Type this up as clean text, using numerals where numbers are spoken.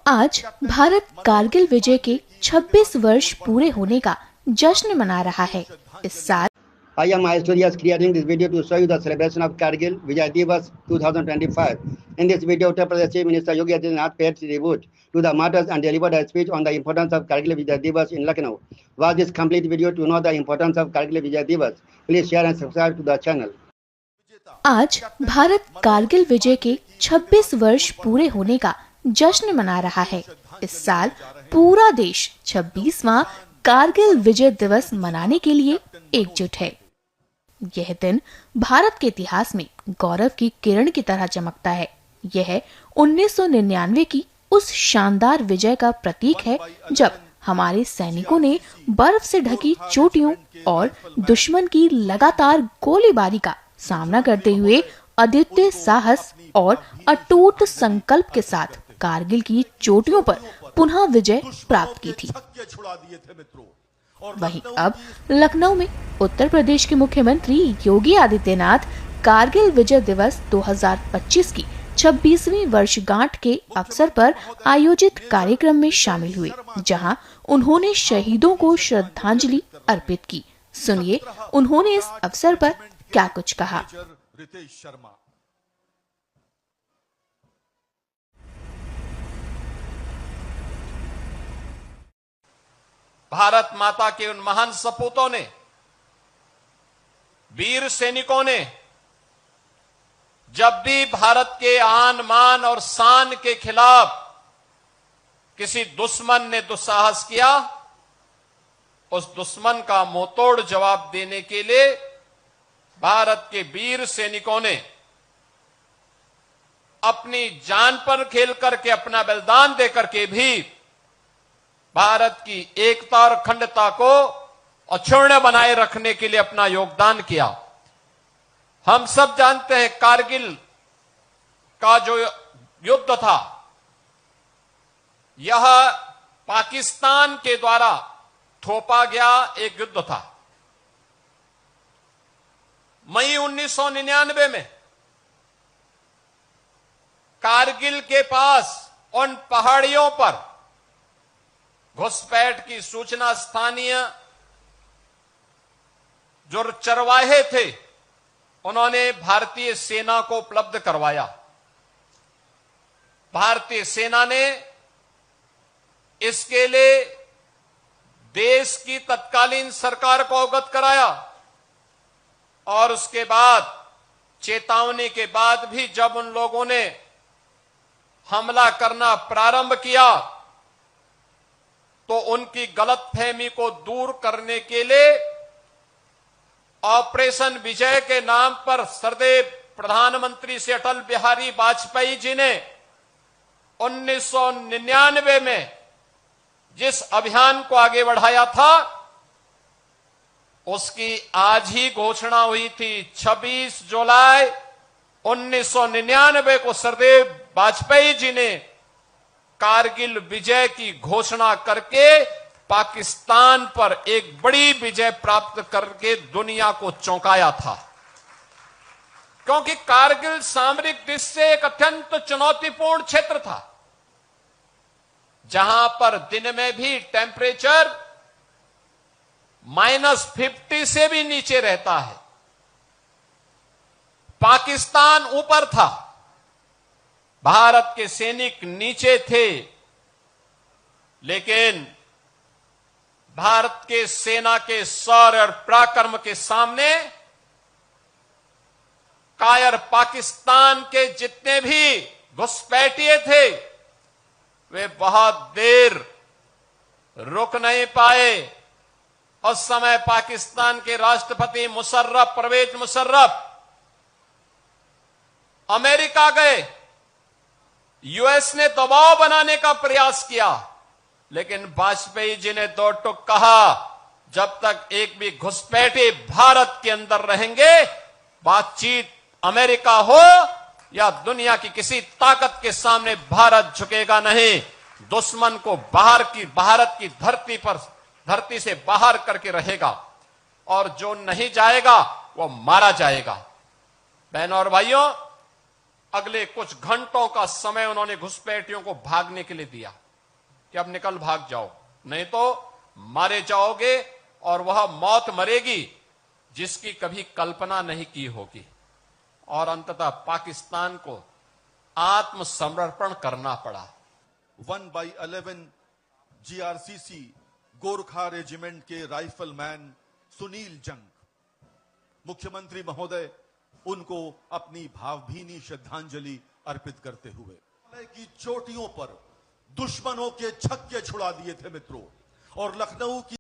आज भारत कारगिल विजय के 26 वर्ष पूरे होने का जश्न मना रहा है। इस साल I am Maesturias creating this video to show you the celebration of Kargil Vijay Diwas 2025. In this video, Uttar Pradesh Chief Minister Yogi Adityanath paid tribute to the martyrs and delivered a speech on the importance of Kargil Vijay Diwas in Lucknow. Watch this complete video to know the importance of Kargil Vijay Diwas. Please share and subscribe to the channel. आज भारत कारगिल विजय के 26 वर्ष पूरे होने का जश्न मना रहा है। इस साल पूरा देश 26वां कारगिल विजय दिवस मनाने के लिए एकजुट है। यह दिन भारत के इतिहास में गौरव की किरण की तरह चमकता है। यह 1999 की उस शानदार विजय का प्रतीक है जब हमारे सैनिकों ने बर्फ से ढकी चोटियों और दुश्मन की लगातार गोलीबारी का सामना करते हुए अद्वितीय साहस और अटूट संकल्प के साथ कारगिल की चोटियों पर पुनः विजय प्राप्त की थी। वहीं अब लखनऊ में उत्तर प्रदेश के मुख्यमंत्री योगी आदित्यनाथ कारगिल विजय दिवस 2025 की 26वीं वर्षगांठ के अवसर पर आयोजित कार्यक्रम में शामिल हुए, जहां उन्होंने शहीदों को श्रद्धांजलि अर्पित की। सुनिए उन्होंने इस अवसर पर क्या कुछ कहा। भारत माता के उन महान सपूतों ने, वीर सैनिकों ने जब भी भारत के आन मान और शान के खिलाफ किसी दुश्मन ने दुस्साहस किया, उस दुश्मन का मुंहतोड़ जवाब देने के लिए भारत के वीर सैनिकों ने अपनी जान पर खेल करके, अपना बलिदान देकर के भी भारत की एकता और अखंडता को अक्षुण्ण बनाए रखने के लिए अपना योगदान किया। हम सब जानते हैं कारगिल का जो युद्ध था, यह पाकिस्तान के द्वारा थोपा गया एक युद्ध था। मई 1999 में कारगिल के पास उन पहाड़ियों पर घुसपैठ की सूचना स्थानीय जो चरवाहे थे उन्होंने भारतीय सेना को उपलब्ध करवाया। भारतीय सेना ने इसके लिए देश की तत्कालीन सरकार को अवगत कराया और उसके बाद चेतावनी के बाद भी जब उन लोगों ने हमला करना प्रारंभ किया तो उनकी गलतफहमी को दूर करने के लिए ऑपरेशन विजय के नाम पर सरदेव प्रधानमंत्री से अटल बिहारी वाजपेयी जी ने 1999 में जिस अभियान को आगे बढ़ाया था, उसकी आज ही घोषणा हुई थी। 26 जुलाई 1999 को सरदेव वाजपेयी जी ने कारगिल विजय की घोषणा करके पाकिस्तान पर एक बड़ी विजय प्राप्त करके दुनिया को चौंकाया था। क्योंकि कारगिल सामरिक दृष्टि से एक अत्यंत चुनौतीपूर्ण क्षेत्र था, जहां पर दिन में भी टेम्परेचर -50 से भी नीचे रहता है। पाकिस्तान ऊपर था, भारत के सैनिक नीचे थे, लेकिन भारत के सेना के शौर्य और पराक्रम के सामने कायर पाकिस्तान के जितने भी घुसपैठिए थे वे बहुत देर रुक नहीं पाए। उस समय पाकिस्तान के राष्ट्रपति परवेज मुशर्रफ अमेरिका गए, यूएस ने दबाव बनाने का प्रयास किया, लेकिन वाजपेयी जी ने दो टूक कहा, जब तक एक भी घुसपैठे भारत के अंदर रहेंगे, बातचीत अमेरिका हो या दुनिया की किसी ताकत के सामने भारत झुकेगा नहीं। दुश्मन को भारत की धरती से बाहर करके रहेगा और जो नहीं जाएगा वो मारा जाएगा। बहनों और भाइयों, अगले कुछ घंटों का समय उन्होंने घुसपैठियों को भागने के लिए दिया कि अब निकल भाग जाओ, नहीं तो मारे जाओगे, और वह मौत मरेगी जिसकी कभी कल्पना नहीं की होगी। और अंततः पाकिस्तान को आत्मसमर्पण करना पड़ा। 1/11 GRCC गोरखा रेजिमेंट के राइफलमैन सुनील जंग, मुख्यमंत्री महोदय उनको अपनी भावभीनी श्रद्धांजलि अर्पित करते हुए हिमालय की चोटियों पर दुश्मनों के छक्के छुड़ा दिए थे मित्रों, और लखनऊ की